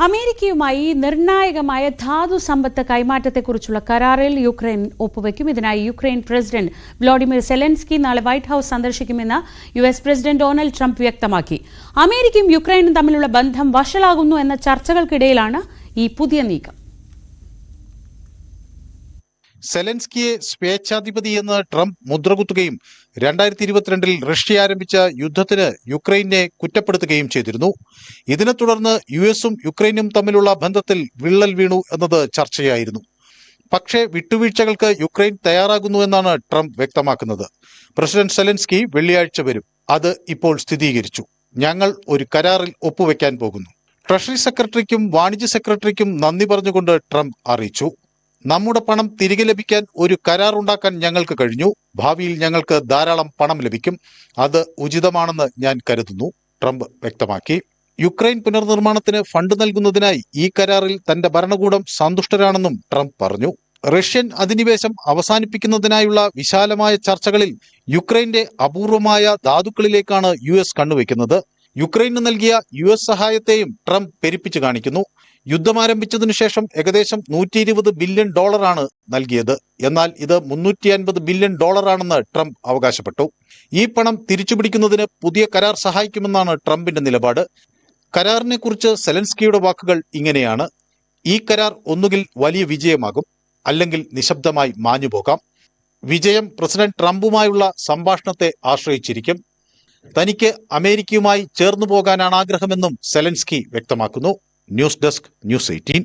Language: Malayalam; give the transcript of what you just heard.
അമേരിക്കയുമായി നിർണായകമായ ധാതു സമ്പത്ത് കൈമാറ്റത്തെക്കുറിച്ചുള്ള കരാറിൽ യുക്രൈൻ ഒപ്പുവെക്കും. ഇതിനായി യുക്രൈൻ പ്രസിഡന്റ് വ്ളാഡിമിർ സെലൻസ്കി നാളെ വൈറ്റ് ഹൌസ് സന്ദർശിക്കുമെന്ന് യുഎസ് പ്രസിഡന്റ് ഡൊണാൾഡ് ട്രംപ് വ്യക്തമാക്കി. അമേരിക്കയും യുക്രൈനും തമ്മിലുള്ള ബന്ധം വഷളാകുന്നു എന്ന ചർച്ചകൾക്കിടയിലാണ് ഈ പുതിയ നീക്കം. സെലൻസ്കിയെ സ്വേച്ഛാധിപതിയെന്ന് ട്രംപ് മുദ്രകുത്തുകയും 2022 റഷ്യ ആരംഭിച്ച യുദ്ധത്തിന് യുക്രൈനെ കുറ്റപ്പെടുത്തുകയും ചെയ്തിരുന്നു. ഇതിനെ തുടർന്ന് യുഎസും യുക്രൈനും തമ്മിലുള്ള ബന്ധത്തിൽ വിള്ളൽ വീണു എന്നത് ചർച്ചയായിരുന്നു. പക്ഷേ വിട്ടുവീഴ്ചകൾക്ക് യുക്രൈൻ തയ്യാറാകുന്നു എന്നാണ് ട്രംപ് വ്യക്തമാക്കുന്നത്. പ്രസിഡന്റ് സെലൻസ്കി വെള്ളിയാഴ്ച വരും. അത് ഇപ്പോൾ സ്ഥിരീകരിച്ചു. ഞങ്ങൾ ഒരു കരാറിൽ ഒപ്പുവെക്കാൻ പോകുന്നു. ട്രഷറി സെക്രട്ടറിക്കും വാണിജ്യ സെക്രട്ടറിക്കും നന്ദി പറഞ്ഞുകൊണ്ട് ട്രംപ് അറിയിച്ചു. നമ്മുടെ പണം തിരികെ ലഭിക്കാൻ ഒരു കരാർ ഉണ്ടാക്കാൻ ഞങ്ങൾക്ക് കഴിഞ്ഞു. ഭാവിയിൽ ഞങ്ങൾക്ക് ധാരാളം പണം ലഭിക്കും. അത് ഉചിതമാണെന്ന് ഞാൻ കരുതുന്നു, ട്രംപ് വ്യക്തമാക്കി. യുക്രൈൻ പുനർനിർമ്മാണത്തിന് ഫണ്ട് നൽകുന്നതിനായി ഈ കരാറിൽ തന്റെ ഭരണകൂടം സന്തുഷ്ടരാണെന്നും ട്രംപ് പറഞ്ഞു. റഷ്യൻ അധിനിവേശം അവസാനിപ്പിക്കുന്നതിനായുള്ള വിശാലമായ ചർച്ചകളിൽ യുക്രൈന്റെ അപൂർവമായ ധാതുക്കളിലേക്കാണ് യുഎസ് കണ്ണുവെക്കുന്നത്. യുക്രൈന് നൽകിയ യുഎസ് സഹായത്തെയും ട്രംപ് പെരുപ്പിച്ചു കാണിക്കുന്നു. യുദ്ധം ആരംഭിച്ചതിനു ശേഷം ഏകദേശം $120 ബില്യൺ നൽകിയത്. എന്നാൽ ഇത് $350 ബില്യൺ ആണെന്ന് ട്രംപ് അവകാശപ്പെട്ടു. ഈ പണം തിരിച്ചുപിടിക്കുന്നതിന് പുതിയ കരാർ സഹായിക്കുമെന്നാണ് ട്രംപിന്റെ നിലപാട്. കരാറിനെ കുറിച്ച് സെലൻസ്കിയുടെ വാക്കുകൾ ഇങ്ങനെയാണ്: ഈ കരാർ ഒന്നുകിൽ വലിയ വിജയമാകും, അല്ലെങ്കിൽ നിശബ്ദമായി മാഞ്ഞുപോകാം. വിജയം പ്രസിഡന്റ് ട്രംപുമായുള്ള സംഭാഷണത്തെ ആശ്രയിച്ചിരിക്കും. തനിക്ക് അമേരിക്കയുമായി ചേർന്നു പോകാനാണ് ആഗ്രഹമെന്നും സെലൻസ്കി വ്യക്തമാക്കുന്നു. News desk, news 18.